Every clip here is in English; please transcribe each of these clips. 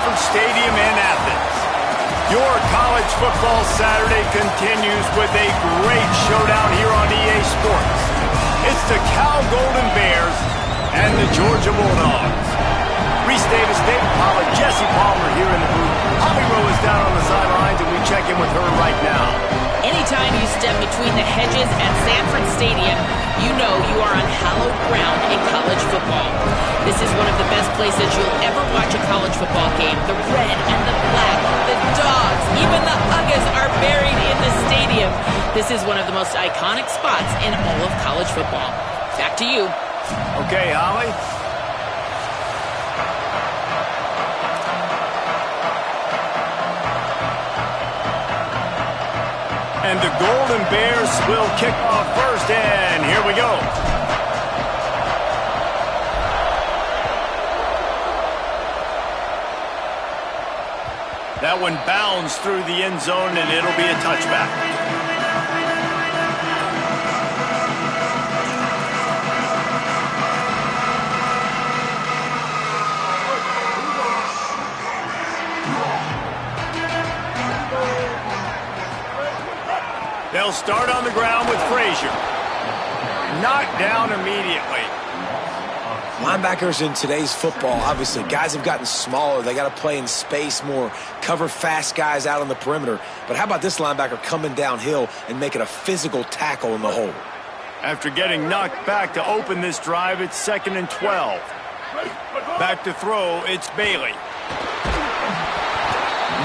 Sanford Stadium in Athens. Your college football Saturday continues with a great showdown here on EA Sports. It's the Cal Golden Bears and the Georgia Bulldogs. Reese Davis, David Pollack, Jesse Palmer here in the booth. Holly Rowe is down on the sidelines, and we check in with her right now. Anytime you step between the hedges at Sanford Stadium, you know you are on hallowed ground in college football. This is one of the best places you'll ever watch a college football game. The red and the black, the dogs, even the Uggas are buried in the stadium. This is one of the most iconic spots in all of college football. Back to you. Okay, Holly. And the Golden Bears will kick off first, and here we go. That one bounds through the end zone, and it'll be a touchback. They'll start on the ground with Frazier. Knocked down immediately. Linebackers in today's football, obviously, guys have gotten smaller. They got to play in space more, cover fast guys out on the perimeter. But how about this linebacker coming downhill and making a physical tackle in the hole? After getting knocked back to open this drive, it's 2nd and 12. Back to throw, it's Bailey.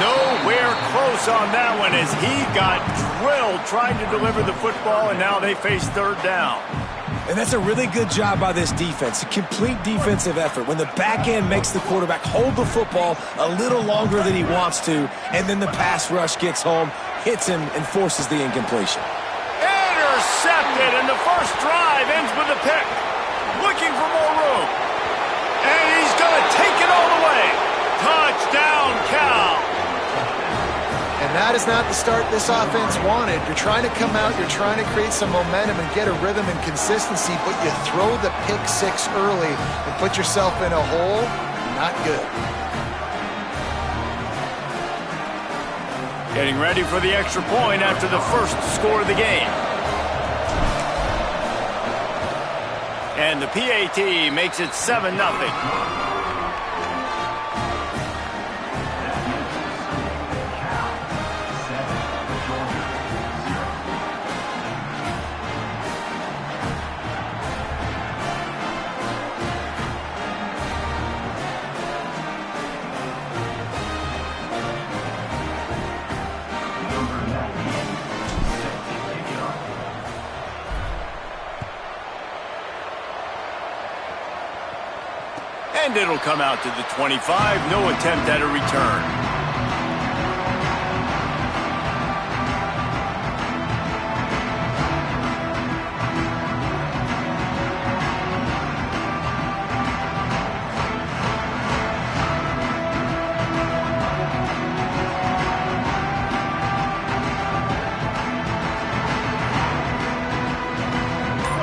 Nowhere close on that one as he got drilled trying to deliver the football, and now they face 3rd down. And that's a really good job by this defense, a complete defensive effort. When the back end makes the quarterback hold the football a little longer than he wants to, and then the pass rush gets home, hits him, and forces the incompletion. Intercepted, and the first drive ends with a pick. Looking for more room. And he's going to take it all the way. Touchdown, Cal. And that is not the start this offense wanted. You're trying to come out, you're trying to create some momentum and get a rhythm and consistency, but you throw the pick 6 early and put yourself in a hole. Not good. Getting ready for the extra point after the first score of the game. And the PAT makes it 7-0. And it'll come out to the 25. No attempt at a return.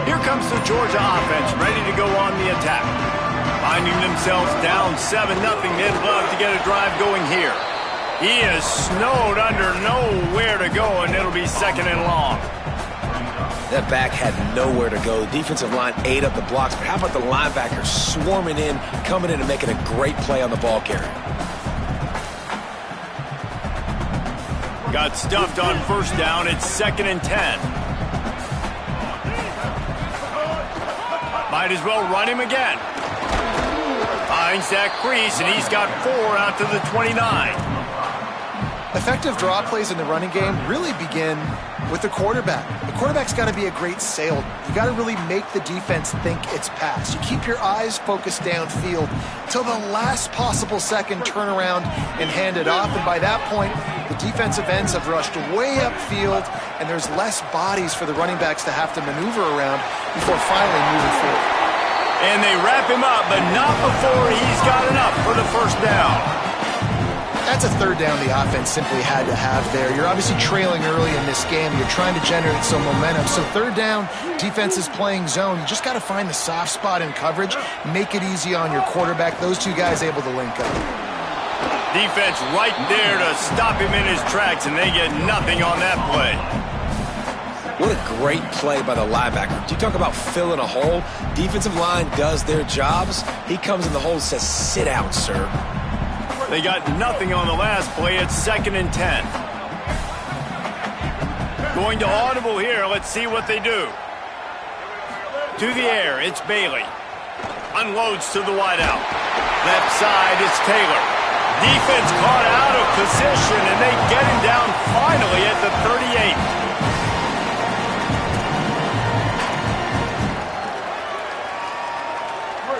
Here comes the Georgia offense, ready to go on the attack. Finding themselves down 7-0, they'd love to get a drive going here. He is snowed under, nowhere to go, and it'll be 2nd and long. That back had nowhere to go. The defensive line ate up the blocks, but how about the linebackers swarming in, coming in and making a great play on the ball carrier? Got stuffed on 1st down, it's 2nd and 10. Might as well run him again. Finds that crease, and he's got 4 out to the 29. Effective draw plays in the running game really begin with the quarterback. The quarterback's got to be a great salesman. You got to really make the defense think it's pass. You keep your eyes focused downfield till the last possible second, turn around and hand it off. And by that point, the defensive ends have rushed way upfield, and there's less bodies for the running backs to have to maneuver around before finally moving forward. And they wrap him up, but not before he's got enough for the 1st down. That's a 3rd down the offense simply had to have there. You're obviously trailing early in this game. You're trying to generate some momentum. So 3rd down, defense is playing zone. You just got to find the soft spot in coverage, make it easy on your quarterback. Those two guys able to link up. Defense right there to stop him in his tracks, and they get nothing on that play. What a great play by the linebacker. You talk about filling a hole. Defensive line does their jobs. He comes in the hole and says, sit out, sir. They got nothing on the last play. It's 2nd and 10. Going to audible here. Let's see what they do. To the air, it's Bailey. Unloads to the wideout. Left side, it's Taylor. Defense caught out of position, and they get him down finally at the 38.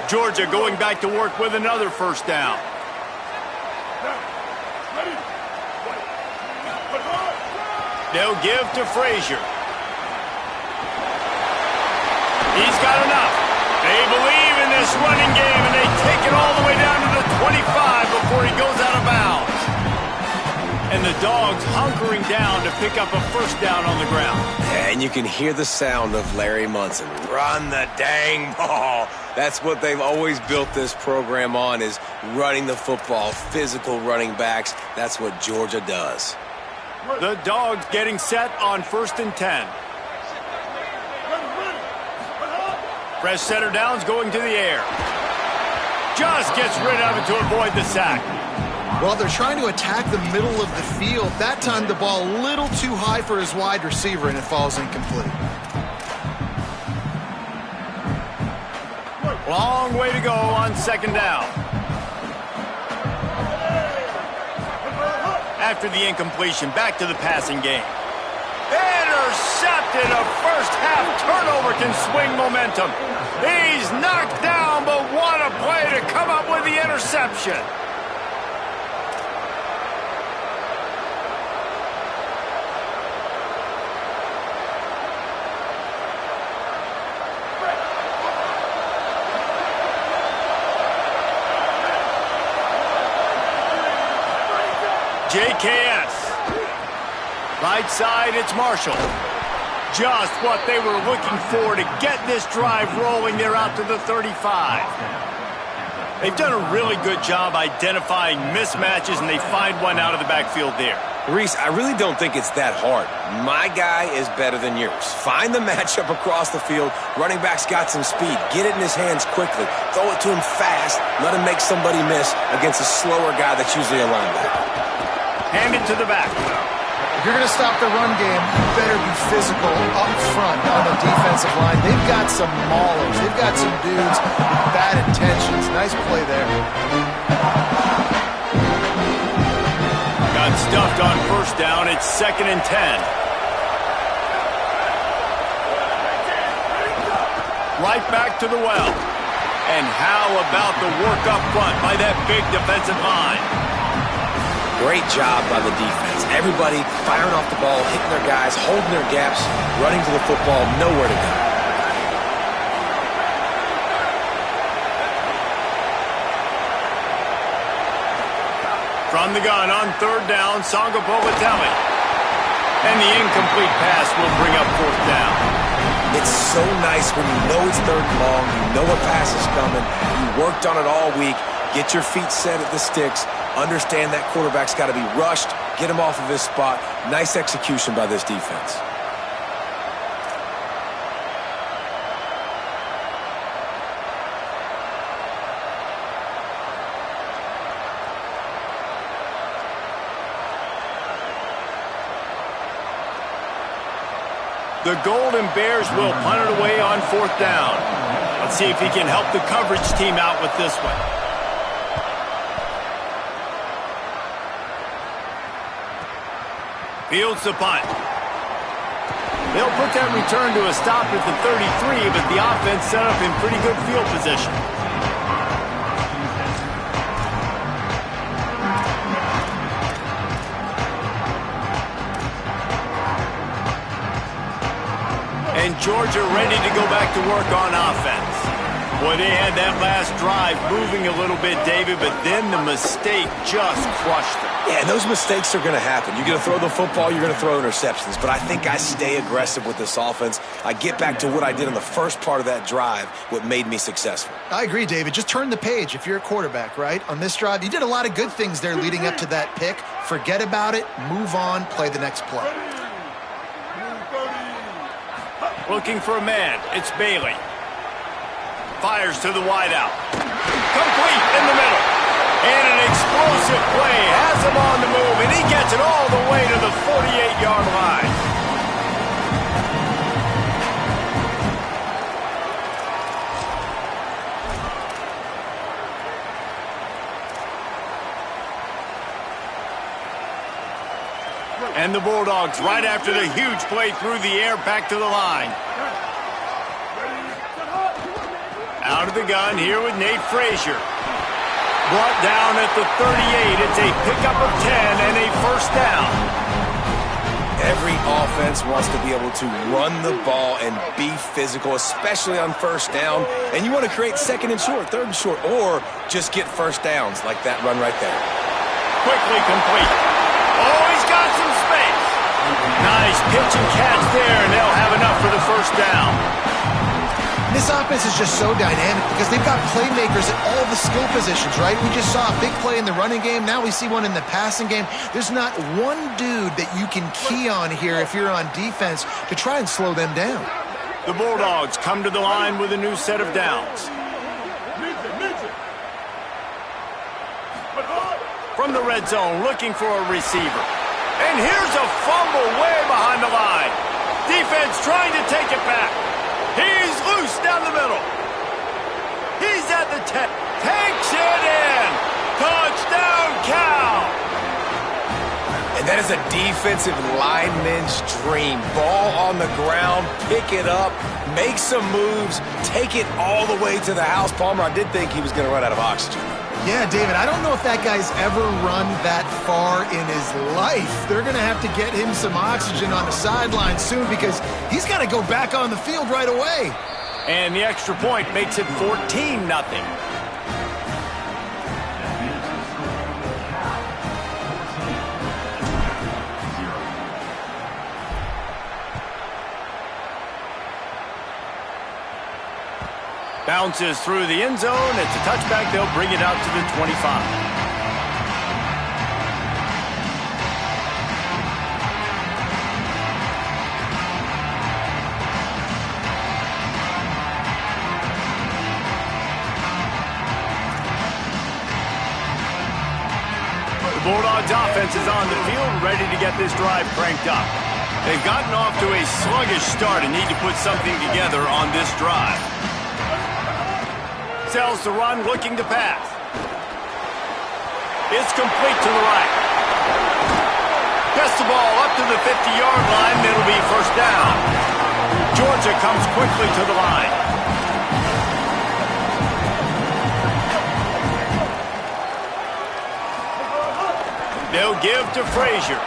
Georgia going back to work with another first down. They'll give to Frazier. He's got enough. They believe in this running game, and they take it all the way down to the 25 before he goes out of bounds. And the Dogs hunkering down to pick up a first down on the ground. And you can hear the sound of Larry Munson. Run the dang ball. That's what they've always built this program on, is running the football, physical running backs. That's what Georgia does. The Dogs getting set on 1st and 10. Fresh setter downs going to the air. Just gets rid of it to avoid the sack. Well, they're trying to attack the middle of the field. That time the ball a little too high for his wide receiver, and it falls incomplete. Long way to go on 2nd down. After the incompletion, back to the passing game. Intercepted. A first-half turnover can swing momentum. He's knocked down, but what a play to come up with the interception. JKS. Right side, it's Marshall. Just what they were looking for to get this drive rolling. They're out to the 35. They've done a really good job identifying mismatches, and they find one out of the backfield there. Reese, I really don't think it's that hard. My guy is better than yours. Find the matchup across the field. Running back's got some speed. Get it in his hands quickly. Throw it to him fast. Let him make somebody miss against a slower guy that's usually a linebacker. Hand it to the back. If you're going to stop the run game, you better be physical up front on the defensive line. They've got some maulers. They've got some dudes with bad intentions. Nice play there. Got stuffed on first down. It's 2nd and 10. Right back to the well. And how about the work up front by that big defensive line? Great job by the defense. Everybody firing off the ball, hitting their guys, holding their gaps, running to the football, nowhere to go. From the gun on 3rd down, Sangapolatelli. And the incomplete pass will bring up 4th down. It's so nice when you know it's 3rd and long, you know a pass is coming, you worked on it all week, get your feet set at the sticks, understand that quarterback's got to be rushed, get him off of his spot. Nice execution by this defense. The Golden Bears will punt it away on 4th down. Let's see if he can help the coverage team out with this one. Fields the punt. They'll put that return to a stop at the 33, but the offense set up in pretty good field position. And Georgia ready to go back to work on offense. Boy, they had that last drive moving a little bit, David, but then the mistake just crushed them. Yeah, and those mistakes are going to happen. You're going to throw the football, you're going to throw interceptions. But I think I stay aggressive with this offense. I get back to what I did in the first part of that drive, what made me successful. I agree, David. Just turn the page if you're a quarterback, right? On this drive, you did a lot of good things there leading up to that pick. Forget about it, move on, play the next play. Looking for a man. It's Bailey. Fires to the wideout. Complete in the middle. And an explosive play has him on the move, and he gets it all the way to the 48-yard line. And the Bulldogs, right after the huge play through the air, back to the line. Out of the gun here with Nate Frazier. Brought down at the 38. It's a pickup of 10 and a first down. Every offense wants to be able to run the ball and be physical, especially on first down. And you want to create second and short, third and short, or just get first downs like that run right there. Quickly complete. Oh, he's got some space. Nice pitch and catch there, and they'll have enough for the first down. This offense is just so dynamic because they've got playmakers at all the skill positions, right? We just saw a big play in the running game. Now we see one in the passing game. There's not one dude that you can key on here if you're on defense to try and slow them down. The Bulldogs come to the line with a new set of downs. From the red zone, looking for a receiver. And here's a fumble way behind the line. Defense trying to take it back. He's loose down the middle. He's at the 10. Takes it in. Touchdown, Cal. And that is a defensive lineman's dream. Ball on the ground, pick it up, make some moves, take it all the way to the house. Palmer, I did think he was going to run out of oxygen. Yeah, David, I don't know if that guy's ever run that far in his life. They're going to have to get him some oxygen on the sideline soon because he's got to go back on the field right away. And the extra point makes it 14-0. Bounces through the end zone. It's a touchback. They'll bring it out to the 25. The Bulldogs offense is on the field, ready to get this drive cranked up. They've gotten off to a sluggish start and need to put something together on this drive. Sells the run, looking to pass. It's complete to the right. Gets the ball up to the 50-yard line. It'll be first down. Georgia comes quickly to the line. They'll give to Frazier.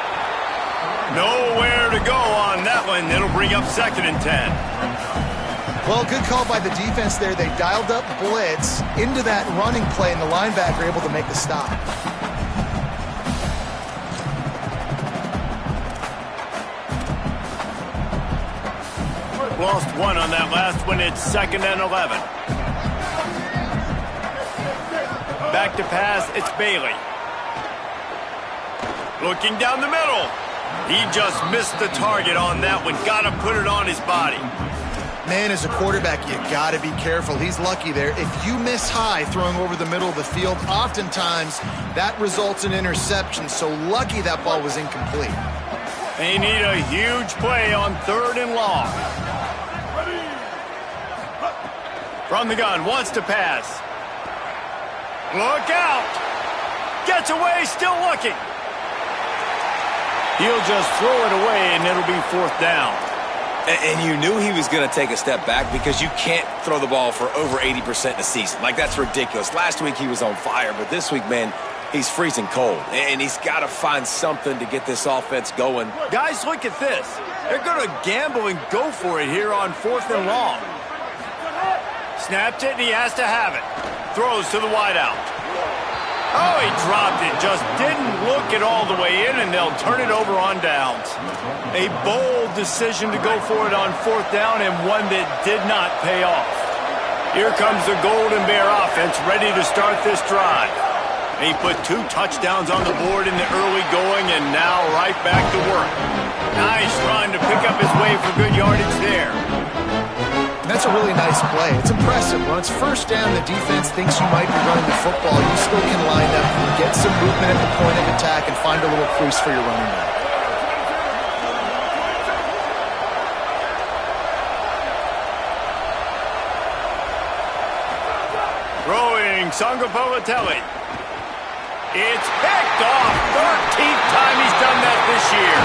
Nowhere to go on that one. It'll bring up 2nd and 10. Well, good call by the defense there. They dialed up blitz into that running play, and the linebacker able to make the stop. Lost one on that last one. It's 2nd and 11. Back to pass. It's Bailey. Looking down the middle. He just missed the target on that one. Got to put it on his body. Man, as a quarterback, you got to be careful. He's lucky there. If you miss high throwing over the middle of the field, oftentimes that results in interception. So lucky that ball was incomplete. They need a huge play on 3rd and long. From the gun, wants to pass. Look out. Gets away, still looking. He'll just throw it away, and it'll be 4th down. And you knew he was going to take a step back because you can't throw the ball for over 80% in a season. Like, that's ridiculous. Last week he was on fire, but this week, man, he's freezing cold. And he's got to find something to get this offense going. Guys, look at this. They're going to gamble and go for it here on 4th and long. Snapped it, and he has to have it. Throws to the wideout. Oh, he dropped it. Just didn't look it all the way in, and they'll turn it over on downs. A bold decision to go for it on 4th down, and one that did not pay off. Here comes the Golden Bear offense ready to start this drive. He put 2 touchdowns on the board in the early going, and now right back to work. Nice run to pick up his way for good yardage there. That's a really nice play. It's impressive. When it's 1st down, the defense thinks you might be running the football. You still can line up and get some movement at the point of attack and find a little crease for your running back. Throwing Sangapolitelli. It's picked off. 13th time he's done that this year.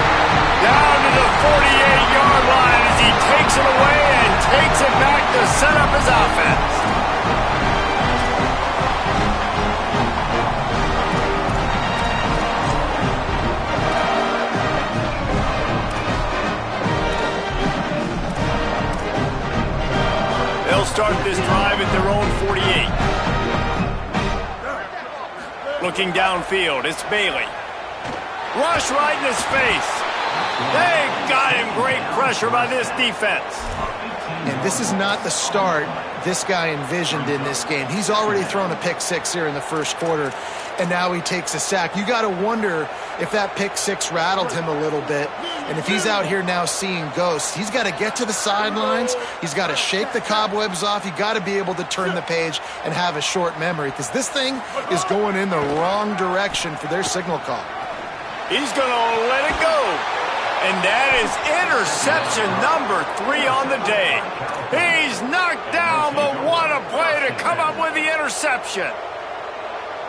Down to the 48-yard line as he takes it away and takes it back to set up his offense. They'll start this drive at their own 48. Looking downfield, it's Bailey. Rush right in his face. They got him. Great pressure by this defense. And this is not the start this guy envisioned in this game. He's already thrown a pick 6 here in the 1st quarter, and now he takes a sack. You got to wonder if that pick 6 rattled him a little bit, and if he's out here now seeing ghosts. He's got to get to the sidelines. He's got to shake the cobwebs off. You got to be able to turn the page and have a short memory, because this thing is going in the wrong direction for their signal call. He's going to let it go. And that is interception number 3 on the day. He's knocked down, but what a play to come up with the interception.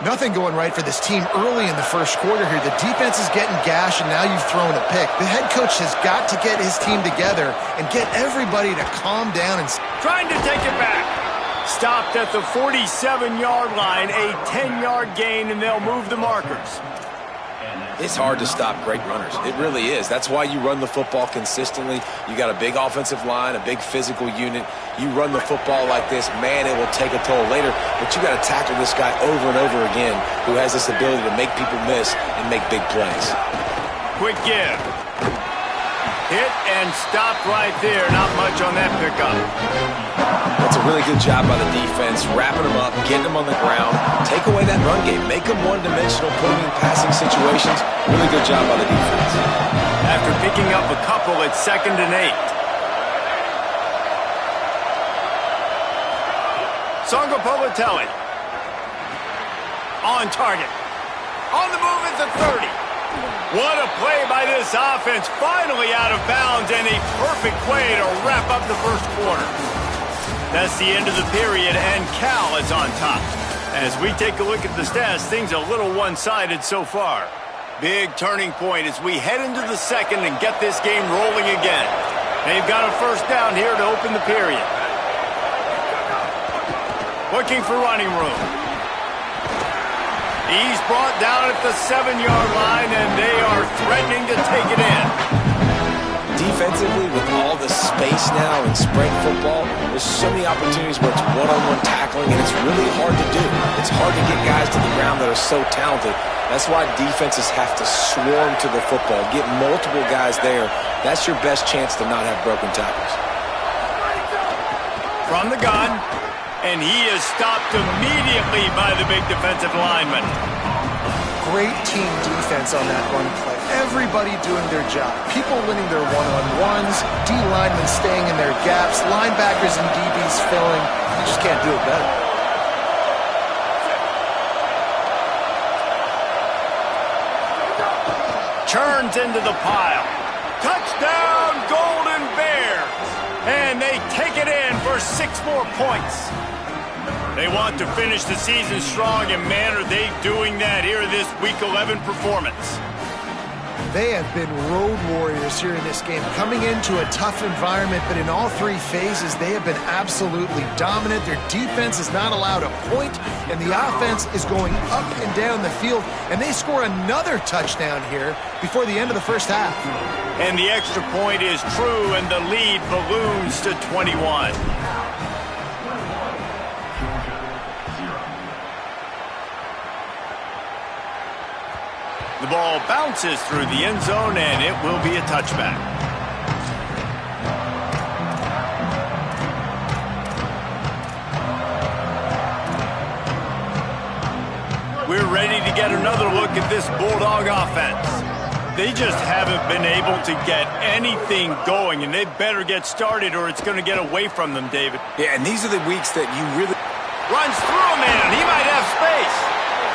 Nothing going right for this team early in the 1st quarter here. The defense is getting gashed, and now you've thrown a pick. The head coach has got to get his team together and get everybody to calm down. And trying to take it back. Stopped at the 47-yard line, a 10-yard gain, and they'll move the markers. It's hard to stop great runners. It really is. That's why you run the football consistently. You got a big offensive line, a big physical unit. You run the football like this, man, it will take a toll later. But you got to tackle this guy over and over again who has this ability to make people miss and make big plays. Quick give. Hit and stopped right there. Not much on that pickup. That's a really good job by the defense, wrapping them up, getting them on the ground, take away that run game, make them one-dimensional, put them in passing situations. Really good job by the defense. After picking up a couple, it's 2nd and 8. Sangapolitelli. On target. On the move at the 30. What a play by this offense. Finally out of bounds, and a perfect way to wrap up the 1st quarter. That's the end of the period, and Cal is on top. As we take a look at the stats, things are a little one-sided so far. Big turning point as we head into the 2nd and get this game rolling again. They've got a 1st down here to open the period. Looking for running room. He's brought down at the 7-yard line, and they are threatening to take it in. Defensively, with all the space now in spring football, there's so many opportunities where it's one-on-one tackling, and it's really hard to do. It's hard to get guys to the ground that are so talented. That's why defenses have to swarm to the football, get multiple guys there. That's your best chance to not have broken tackles. From the gun, and he is stopped immediately by the big defensive lineman. Great team defense on that run play. Everybody doing their job. People winning their one-on-ones, D linemen staying in their gaps, linebackers and DBs filling. You just can't do it better. Turns into the pile. Touchdown, Golden Bears! And they take it in for 6 more points. They want to finish the season strong, and man, are they doing that here in this Week 11 performance. They have been road warriors here in this game, coming into a tough environment, but in all 3 phases, they have been absolutely dominant. Their defense is not allowed a point, and the offense is going up and down the field, and they score another touchdown here before the end of the 1st half. And the extra point is true, and the lead balloons to 21. The ball bounces through the end zone, and it will be a touchback. We're ready to get another look at this Bulldog offense. They just haven't been able to get anything going, and they better get started or it's going to get away from them, David. Yeah, and these are the weeks that you really... Runs through a man. He might have space.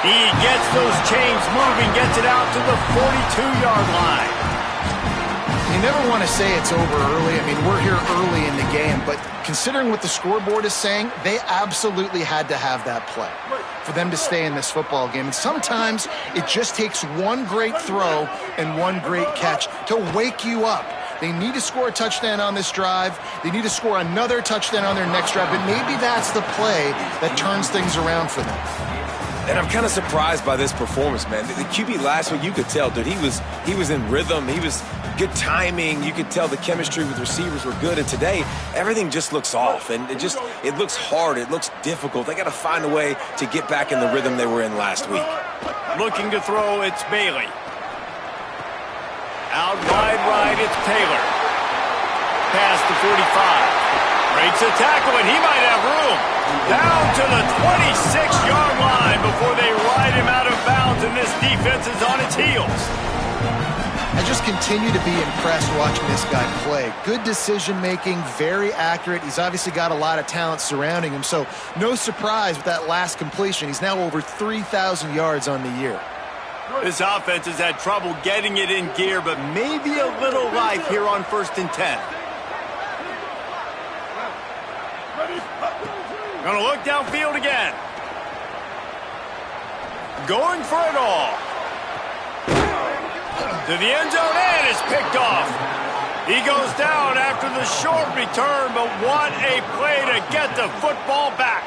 He gets those chains moving, gets it out to the 42-yard line. You never want to say it's over early. I mean, we're here early in the game, but considering what the scoreboard is saying, they absolutely had to have that play for them to stay in this football game. And sometimes it just takes one great throw and one great catch to wake you up. They need to score a touchdown on this drive. They need to score another touchdown on their next drive, but maybe that's the play that turns things around for them. And I'm kind of surprised by this performance, man. The QB last week, you could tell, dude, he was in rhythm. He was good timing. You could tell the chemistry with receivers were good. And today, everything just looks off. And it looks hard. It looks difficult. They got to find a way to get back in the rhythm they were in last week. Looking to throw, it's Bailey. Out wide right, it's Taylor. Past the 45. Breaks a tackle, and he might have room. Down to the 26-yard line before they ride him out of bounds, and this defense is on its heels. I just continue to be impressed watching this guy play. Good decision-making, very accurate. He's obviously got a lot of talent surrounding him, so no surprise with that last completion. He's now over 3,000 yards on the year. This offense has had trouble getting it in gear, but maybe a little life here on 1st and 10. Gonna look downfield again. Going for it all. To the end zone, and it's picked off. He goes down after the short return, but what a play to get the football back.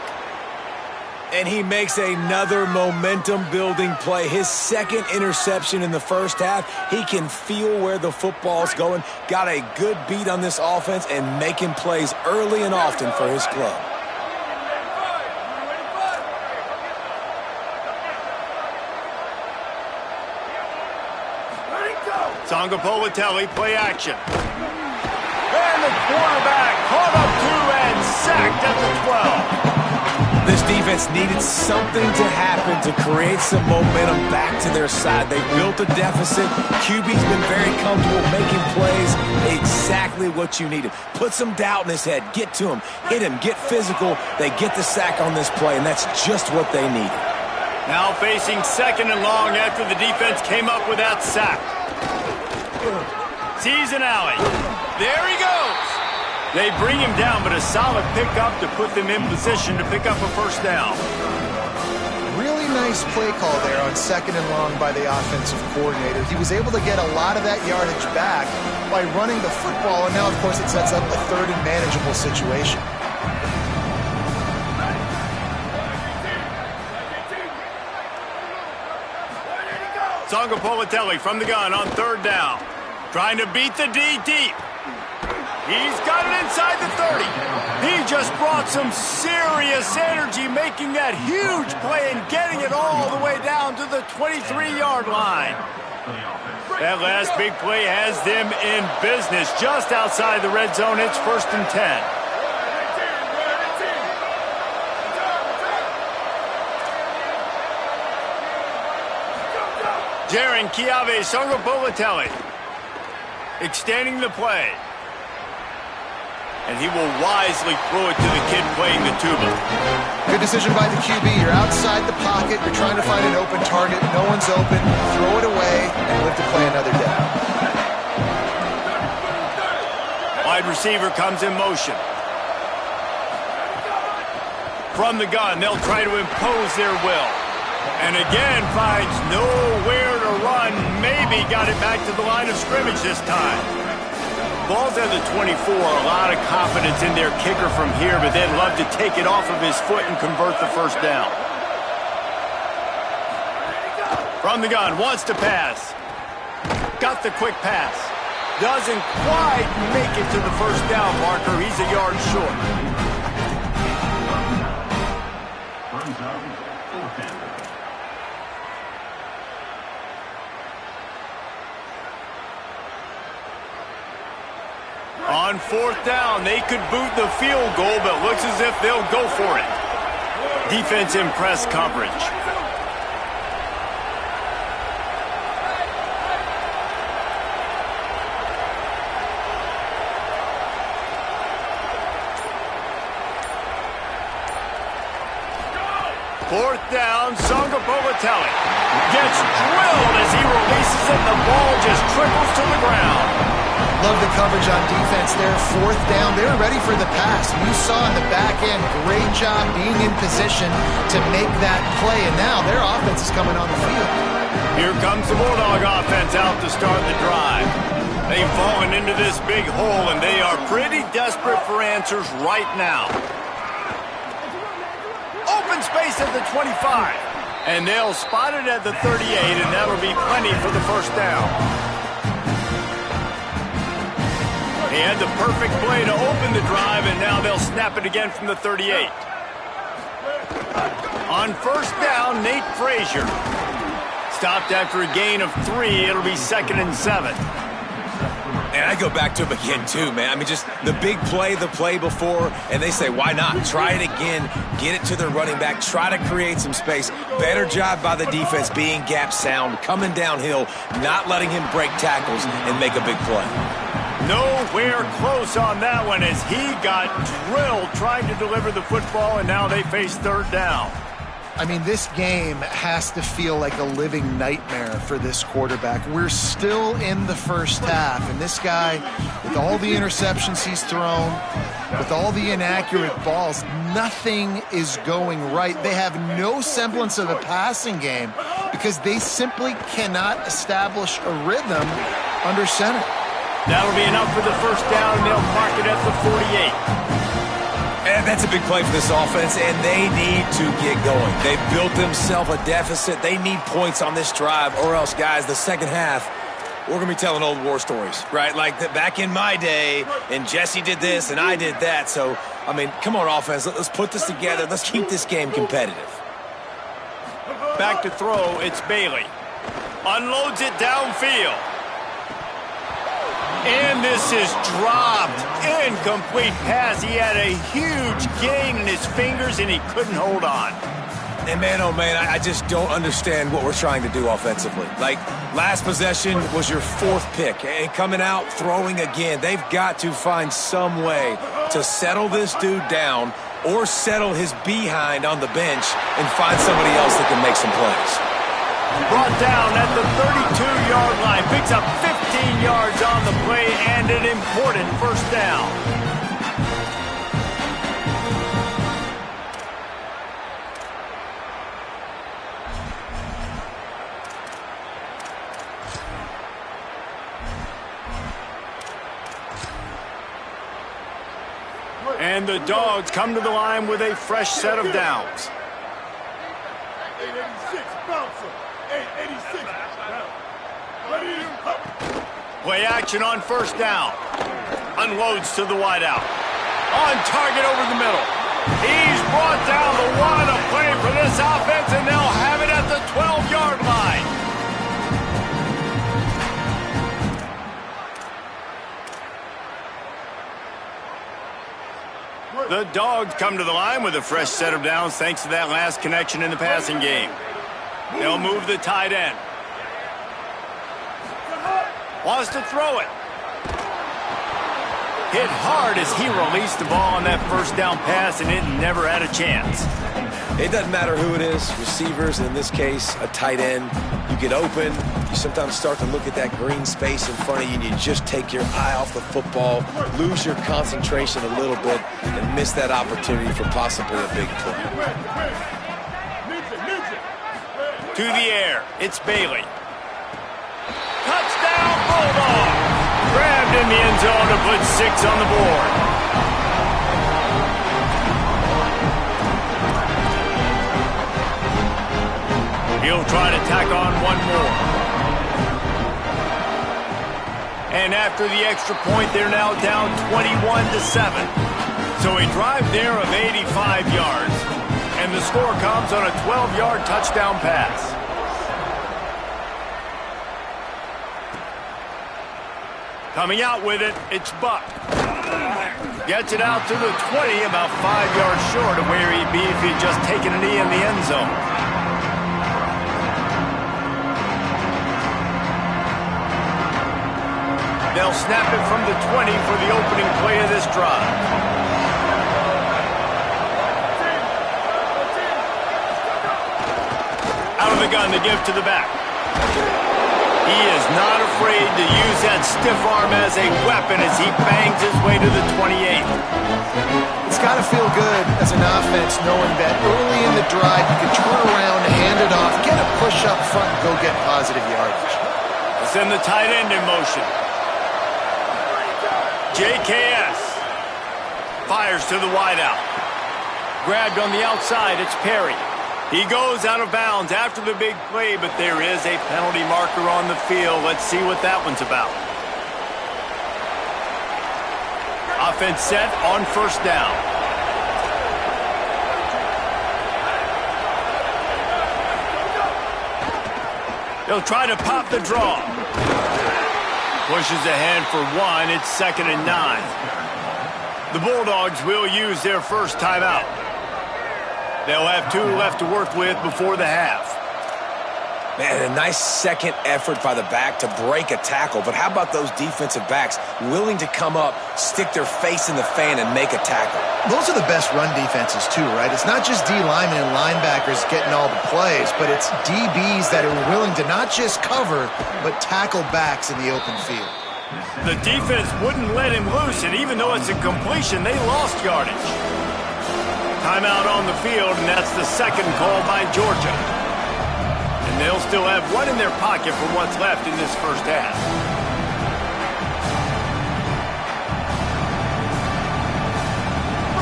And he makes another momentum-building play. His second interception in the first half. He can feel where the football's going. Got a good beat on this offense and making plays early and often for his club. Sangapolitelli, play action. And the quarterback caught up to and sacked at the 12. This defense needed something to happen to create some momentum back to their side. They built a deficit. QB's been very comfortable making plays. Exactly what you needed. Put some doubt in his head. Get to him. Hit him. Get physical. They get the sack on this play, and that's just what they needed. Now facing 2nd and long after the defense came up with that sack. Sees an alley. There he goes. They bring him down, but a solid pickup to put them in position to pick up a first down. Really nice play call there on 2nd and long by the offensive coordinator. He was able to get a lot of that yardage back by running the football, and now, of course, it sets up a 3rd and manageable situation. Sangapolitelli from the gun on 3rd down. Trying to beat the D deep. He's got it inside the 30. He just brought some serious energy making that huge play and getting it all the way down to the 23-yard line. That last big play has them in business just outside the red zone. It's 1st and 10. Jaron Chiave Sangapolitelli extending the play. And he will wisely throw it to the kid playing the tuba. Good decision by the QB. You're outside the pocket. You're trying to find an open target. No one's open. Throw it away and live to play another day. Wide receiver comes in motion. From the gun, they'll try to impose their will. And again, finds nowhere to run. Maybe got it back to the line of scrimmage this time. Ball's at the 24. A lot of confidence in their kicker from here, but they'd love to take it off of his foot and convert the first down. From the gun, wants to pass. Got the quick pass. Doesn't quite make it to the first down marker. He's a yard short. On fourth down, they could boot the field goal, but looks as if they'll go for it. Defense in press coverage. Fourth down, Sangabobatelli gets drilled as he releases it. The ball just trickles to the ground. Love the coverage on defense there. Fourth down, they were ready for the pass. You saw in the back end, great job being in position to make that play. And now their offense is coming on the field. Here comes the Bulldog offense out to start the drive. They've fallen into this big hole, and they are pretty desperate for answers right now. Open space at the 25. And they'll spot it at the 38, and that'll be plenty for the first down. He had the perfect play to open the drive, and now they'll snap it again from the 38. On first down, Nate Frazier. Stopped after a gain of 3. It'll be 2nd and 7. And I go back to him again, too, man. I mean, just the big play, the play before, and they say, why not? Try it again, get it to their running back, try to create some space. Better job by the defense being gap sound, coming downhill, not letting him break tackles and make a big play. Nowhere close on that one as he got drilled trying to deliver the football, and now they face third down. I mean, this game has to feel like a living nightmare for this quarterback. We're still in the first half, and this guy, with all the interceptions he's thrown, with all the inaccurate balls, nothing is going right. They have no semblance of a passing game because they simply cannot establish a rhythm under center. That'll be enough for the first down, and they'll mark it at the 48. And that's a big play for this offense, and they need to get going. They've built themselves a deficit. They need points on this drive, or else, guys, the second half, we're going to be telling old war stories, right? Like back in my day, and Jesse did this, and I did that. So, I mean, come on, offense. Let's put this together. Let's keep this game competitive. Back to throw, it's Bailey. Unloads it downfield. And this is dropped. Incomplete pass. He had a huge gain in his fingers, and he couldn't hold on. And man, oh man, I just don't understand what we're trying to do offensively. Like, last possession was your 4th pick, and coming out throwing again. They've got to find some way to settle this dude down or settle his behind on the bench and find somebody else that can make some plays. Brought down at the 32-yard line. Picks up 15 yards on the play and an important first down. And the Dogs come to the line with a fresh set of downs. 886 bouncer. 886. Play action on first down. Unloads to the wideout. On target over the middle. He's brought down the one. A play for this offense, and they'll have it at the 12-yard line. The Dogs come to the line with a fresh set of downs thanks to that last connection in the passing game. They'll move the tight end. Wants to throw it. Hit hard as he released the ball on that first down pass, and it never had a chance. It doesn't matter who it is, receivers, in this case, a tight end. You get open, you sometimes start to look at that green space in front of you, and you just take your eye off the football, lose your concentration a little bit, and miss that opportunity for possibly a big play. To the air, it's Bailey. Touchdown, Bulldog! Grabbed in the end zone to put 6 on the board. He'll try to tack on one more. And after the extra point, they're now down 21-7. So a drive there of 85 yards. And the score comes on a 12-yard touchdown pass. Coming out with it, it's Buck. Gets it out to the 20, about 5 yards short of where he'd be if he'd just taken a knee in the end zone. They'll snap it from the 20 for the opening play of this drive. Out of the gun to give to the back. He is not afraid to use that stiff arm as a weapon as he bangs his way to the 28. It's got to feel good as an offense knowing that early in the drive you can turn around, hand it off, get a push up front, and go get positive yardage. Let's send the tight end in motion. JKS fires to the wideout. Grabbed on the outside, it's Perry. He goes out of bounds after the big play, but there is a penalty marker on the field. Let's see what that one's about. Offense set on first down. They'll try to pop the draw. Pushes ahead for one. It's 2nd and 9. The Bulldogs will use their first timeout. They'll have 2 left to work with before the half. Man, a nice second effort by the back to break a tackle. But how about those defensive backs willing to come up, stick their face in the fan, and make a tackle? Those are the best run defenses, too, right? It's not just D linemen and linebackers getting all the plays, but it's DBs that are willing to not just cover, but tackle backs in the open field. The defense wouldn't let him loose, and even though it's a completion, they lost yardage. Timeout on the field, and that's the second call by Georgia. And they'll still have one in their pocket for what's left in this first half.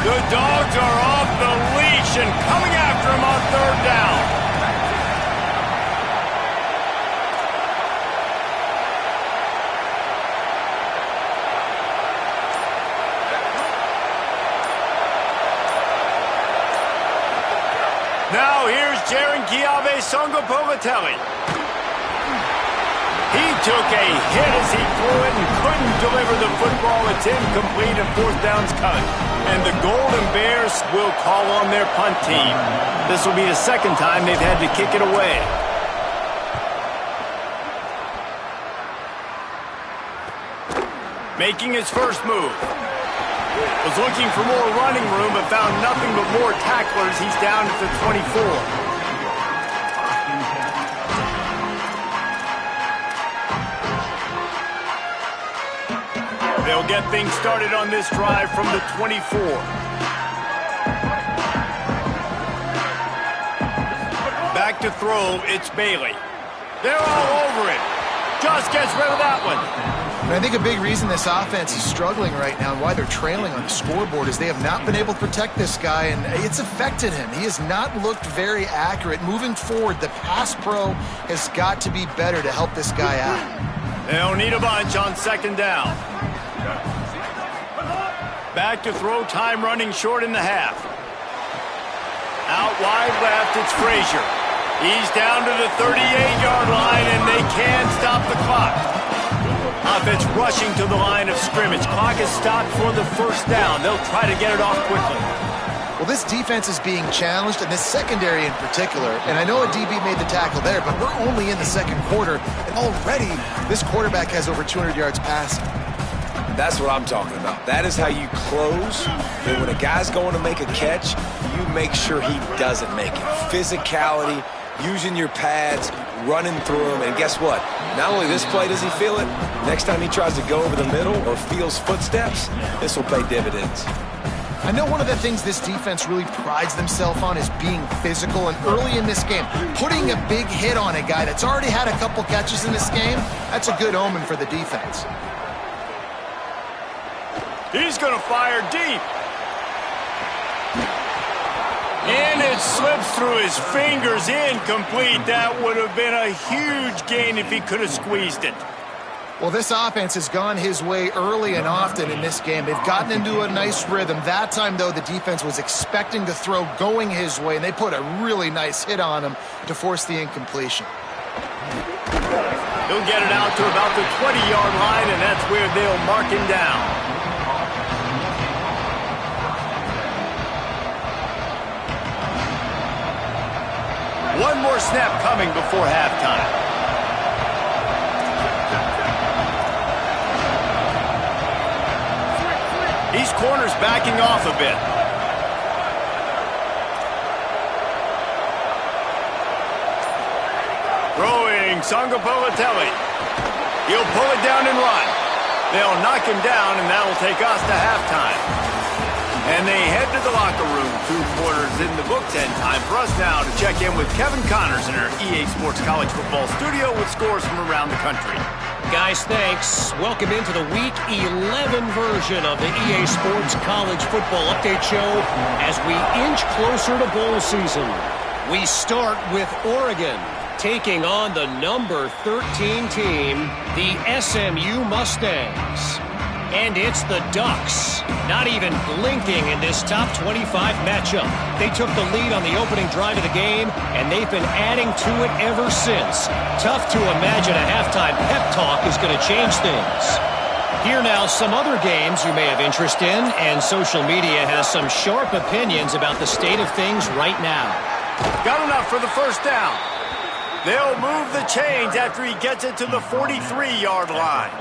The Dogs are off the leash and coming after him on 3rd down. Now here's Jaron Giave-Songopovatelli. He took a hit as he threw it and couldn't deliver the football. It's incomplete and 4th down's cut. And the Golden Bears will call on their punt team. This will be the 2nd time they've had to kick it away. Making his first move. Was looking for more running room, but found nothing but more tacklers. He's down at the 24. They'll get things started on this drive from the 24. Back to throw, it's Bailey. They're all over it. Just gets rid of that one. And I think a big reason this offense is struggling right now and why they're trailing on the scoreboard is they have not been able to protect this guy, and it's affected him. He has not looked very accurate. Moving forward, the pass pro has got to be better to help this guy out. They'll need a bunch on 2nd down. Back to throw, time running short in the half. Out wide left, it's Frazier. He's down to the 38-yard line, and they can't stop the clock. Offense rushing to the line of scrimmage. Clock is stopped for the 1st down. They'll try to get it off quickly. Well, this defense is being challenged, and this secondary in particular. And I know a DB made the tackle there, but we're only in the 2nd quarter, and already this quarterback has over 200 yards passing. That's what I'm talking about. That is how you close. And when a guy's going to make a catch, you make sure he doesn't make it. Physicality, using your pads, running through them, and guess what? Not only this play does he feel it, next time he tries to go over the middle or feels footsteps, this will pay dividends. I know one of the things this defense really prides themselves on is being physical, and early in this game, putting a big hit on a guy that's already had a couple catches in this game, that's a good omen for the defense. He's going to fire deep. And it slips through his fingers, incomplete. That would have been a huge gain if he could have squeezed it. Well, this offense has gone his way early and often in this game. They've gotten into a nice rhythm. That time, though, the defense was expecting to throw going his way, and they put a really nice hit on him to force the incompletion. He'll get it out to about the 20-yard line, and that's where they'll mark him down. One more snap coming before halftime. These corners backing off a bit. Throwing Sangapolatelli. He'll pull it down and run. They'll knock him down, and that'll take us to halftime. And they head to the locker room. 2 quarters in the books, and time for us now to check in with Kevin Connors in our EA Sports College Football studio with scores from around the country. Guys, thanks. Welcome into the Week 11 version of the EA Sports College Football Update Show as we inch closer to bowl season. We start with Oregon taking on the number 13 team, the SMU Mustangs. And it's the Ducks, not even blinking in this top 25 matchup. They took the lead on the opening drive of the game, and they've been adding to it ever since. Tough to imagine a halftime pep talk is going to change things. Here now, some other games you may have interest in, and social media has some sharp opinions about the state of things right now. Got enough for the first down. They'll move the chains after he gets it to the 43-yard line.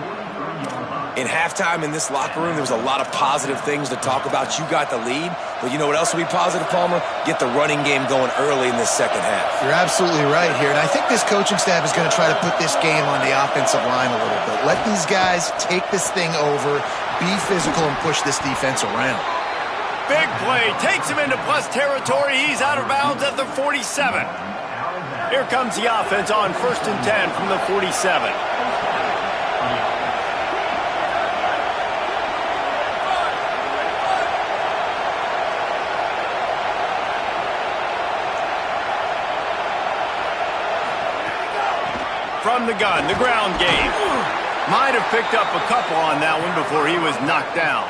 In halftime in this locker room, there was a lot of positive things to talk about. You got the lead, but you know what else will be positive, Palmer? Get the running game going early in this second half. You're absolutely right here, and I think this coaching staff is going to try to put this game on the offensive line a little bit. Let these guys take this thing over, be physical, and push this defense around. Big play, takes him into plus territory. He's out of bounds at the 47. Here comes the offense on 1st and 10 from the 47. From the gun, the ground game. Might have picked up a couple on that one before he was knocked down.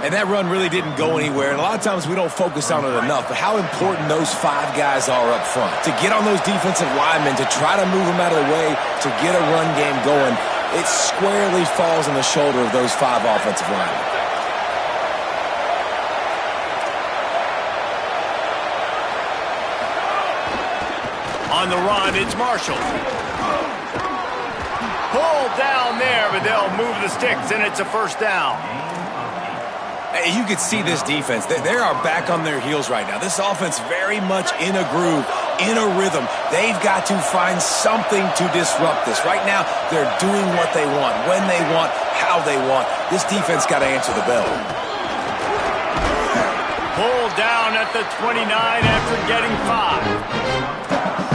And that run really didn't go anywhere. And a lot of times we don't focus on it enough, but how important those 5 guys are up front. To get on those defensive linemen, to try to move them out of the way, to get a run game going, it squarely falls on the shoulder of those 5 offensive linemen. On the run, it's Marshall. Pulled down there, but they'll move the sticks, and it's a first down. Hey, you could see this defense. They are back on their heels right now. This offense very much in a groove, in a rhythm. They've got to find something to disrupt this. Right now, they're doing what they want, when they want, how they want. This defense got to answer the bell. Pulled down at the 29 after getting 5.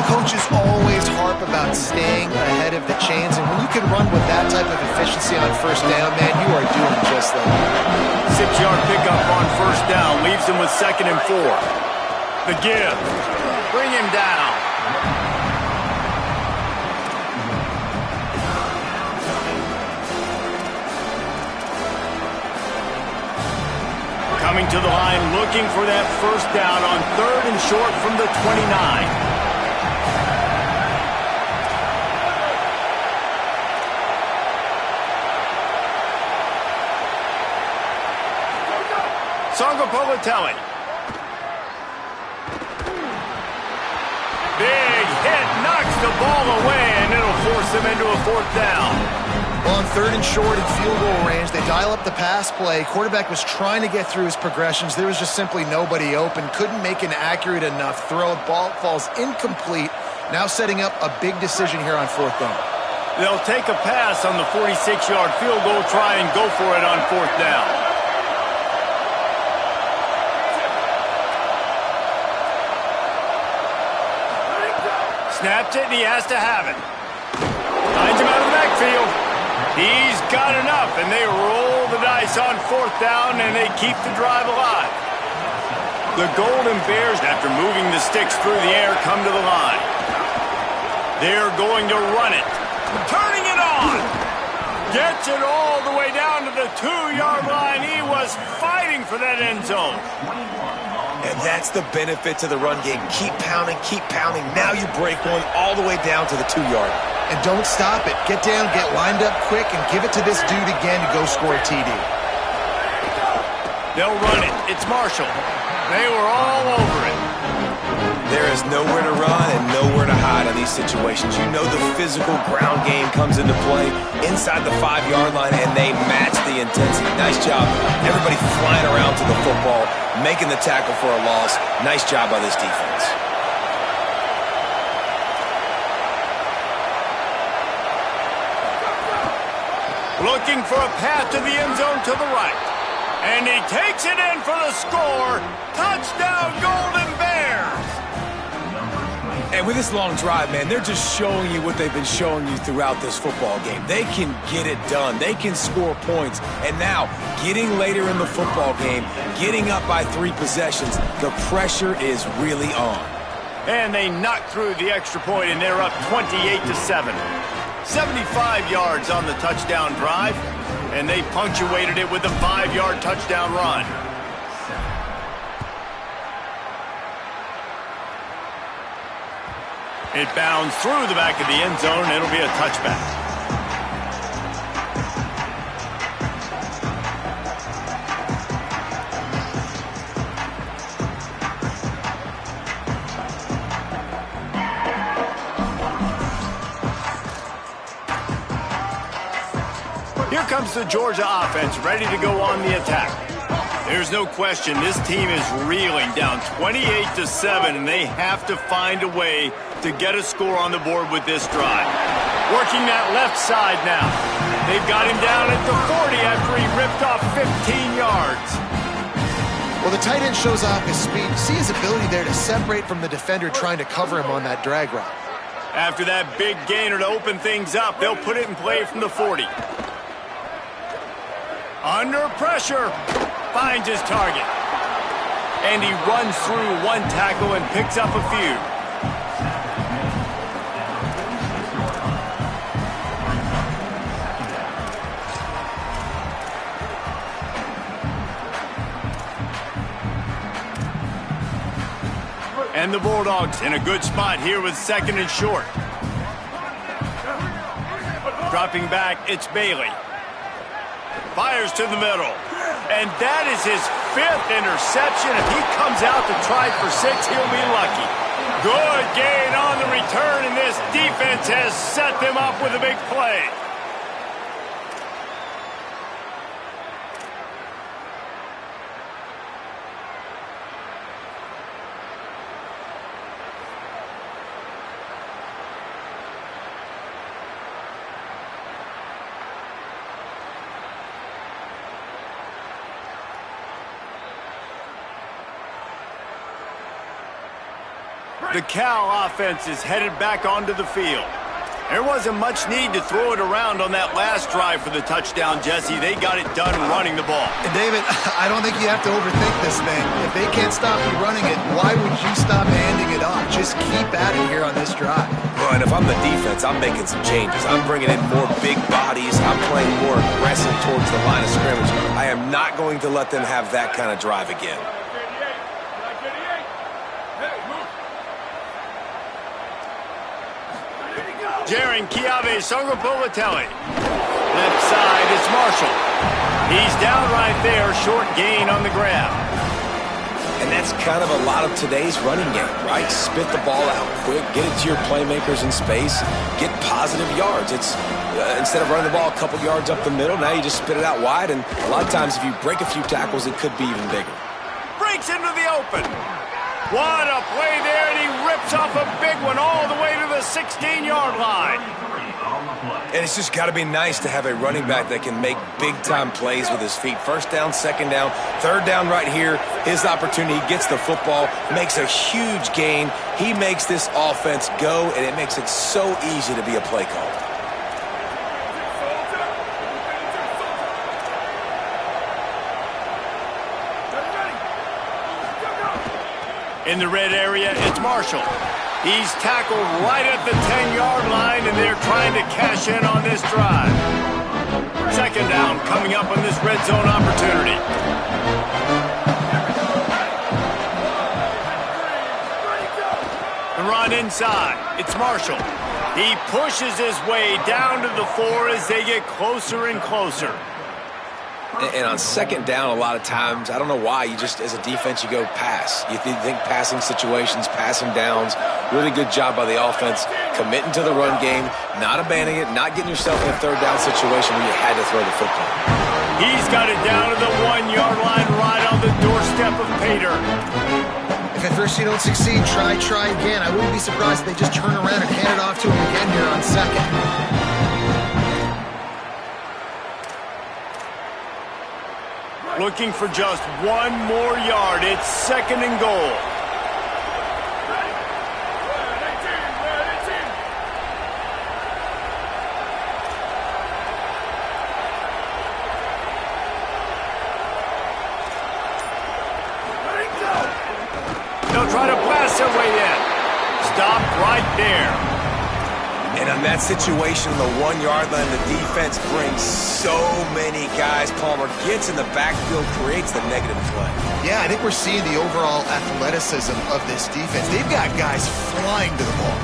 Coaches always harp about staying ahead of the chains, and when you can run with that type of efficiency on first down, man, you are doing just that. 6-yard pickup on first down leaves him with 2nd and 4. The give. Bring him down. Coming to the line, looking for that first down on 3rd and short from the 29. Sangapolatelli. Big hit, knocks the ball away, and it'll force them into a 4th down. Well, on 3rd and short and field goal range, they dial up the pass play. Quarterback was trying to get through his progressions. There was just simply nobody open. Couldn't make an accurate enough throw. Ball falls incomplete. Now setting up a big decision here on 4th down. They'll take a pass on the 46-yard field goal, try and go for it on 4th down. Snaps it, and he has to have it. Finds him out of the backfield. He's got enough, and they roll the dice on 4th down, and they keep the drive alive. The Golden Bears, after moving the sticks through the air, come to the line. They're going to run it. Turning it on. Gets it all the way down to the 2-yard line. He was fighting for that end zone. And that's the benefit to the run game. Keep pounding, keep pounding. Now you break one all the way down to the 2-yard. And don't stop it. Get down, get lined up quick, and give it to this dude again to go score a TD. They'll run it. It's Marshall. They were all over it. There is nowhere to run and nowhere to hide in these situations. You know the physical ground game comes into play inside the 5-yard line, and they match the intensity. Nice job. Everybody flying around to the football, making the tackle for a loss. Nice job by this defense. Looking for a path to the end zone to the right. And he takes it in for the score. Touchdown, Golden Bears! And with this long drive, man, they're just showing you what they've been showing you throughout this football game. They can get it done. They can score points. And now, getting later in the football game, getting up by 3 possessions, the pressure is really on. And they knock through the extra point, and they're up 28-7. 75 yards on the touchdown drive, and they punctuated it with a 5-yard touchdown run. It bounds through the back of the end zone, and it'll be a touchback. Here comes the Georgia offense, ready to go on the attack. There's no question this team is reeling, down 28-7, and they have to find a way to get a score on the board with this drive. Working that left side now. They've got him down at the 40 after he ripped off 15 yards. Well, the tight end shows off his speed. See his ability there to separate from the defender trying to cover him on that drag route. After that big gainer to open things up, they'll put it in play from the 40. Under pressure, finds his target. And he runs through one tackle and picks up a few. And the Bulldogs in a good spot here with 2nd and short. Dropping back, it's Bailey. Fires to the middle. And that is his 5th interception. If he comes out to try for 6, he'll be lucky. Good gain on the return, and this defense has set them up with a big play. The Cal offense is headed back onto the field. There wasn't much need to throw it around on that last drive for the touchdown, Jesse. They got it done running the ball. And David, I don't think you have to overthink this thing. If they can't stop you running it, why would you stop handing it off? Just keep at it here on this drive. Well, and if I'm the defense, I'm making some changes. I'm bringing in more big bodies. I'm playing more aggressive towards the line of scrimmage. I am not going to let them have that kind of drive again. Jaron Kiave Songopolitelli. Left side is Marshall. He's down right there, short gain on the grab. And that's kind of a lot of today's running game, right? Spit the ball out quick, get it to your playmakers in space, get positive yards. It's instead of running the ball a couple yards up the middle, now you just spit it out wide, and a lot of times if you break a few tackles, it could be even bigger. Breaks into the open. What a play there, and he rips off a big one all the way to the 16-yard line. And it's just got to be nice to have a running back that can make big-time plays with his feet. First down, second down, third down right here. His opportunity, he gets the football, makes a huge gain. He makes this offense go, and it makes it so easy to be a play caller. In the red area, it's Marshall. He's tackled right at the 10-yard line, and they're trying to cash in on this drive. Second down coming up on this red zone opportunity. The run inside. It's Marshall. He pushes his way down to the 4 as they get closer and closer. And on second down, a lot of times, I don't know why, you just, as a defense, you go pass. You think passing situations, passing downs. Really good job by the offense, committing to the run game, not abandoning it, not getting yourself in a third down situation where you had to throw the football. He's got it down to the 1-yard line, right on the doorstep of pay dirt. If at first you don't succeed, try again. I wouldn't be surprised if they just turn around and hand it off to him again here on second. Looking for just one more yard. It's second and goal. They'll try to blast their way in. Stop right there. And on that situation, the 1-yard line, the defense brings so many guys. Palmer gets in the backfield, creates the negative play. Yeah, I think we're seeing the overall athleticism of this defense. They've got guys flying to the ball.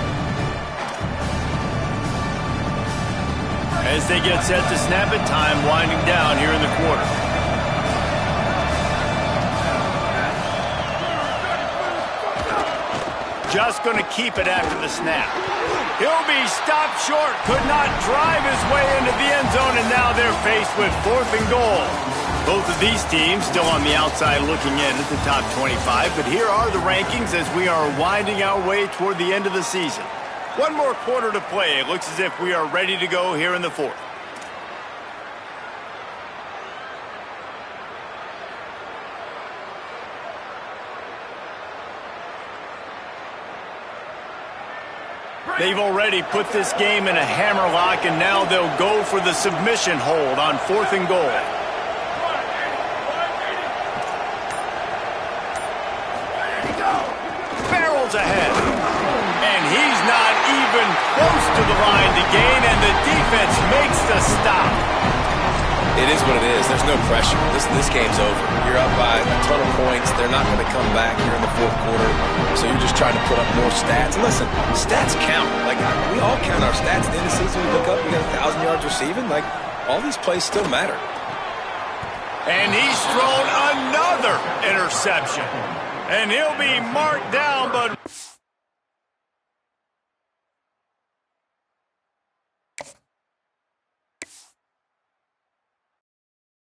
As they get set to snap it, time winding down here in the quarter. Just going to keep it after the snap. He'll be stopped short. Could not drive his way into the end zone, and now they're faced with 4th and goal. Both of these teams still on the outside looking in at the top 25, but here are the rankings as we are winding our way toward the end of the season. One more quarter to play. It looks as if we are ready to go here in the 4th. They've already put this game in a hammerlock, and now they'll go for the submission hold on 4th and goal. Barrels ahead. And he's not even close to the line to gain, and the defense makes the stop. It is what it is. There's no pressure. This game's over. You're up by a ton of points. They're not going to come back here in the 4th quarter. So you're just trying to put up more stats. And listen, stats count. Like, we all count our stats. At the end of the season, we look up, we got 1,000 yards receiving. Like, all these plays still matter. And he's thrown another interception. And he'll be marked down, but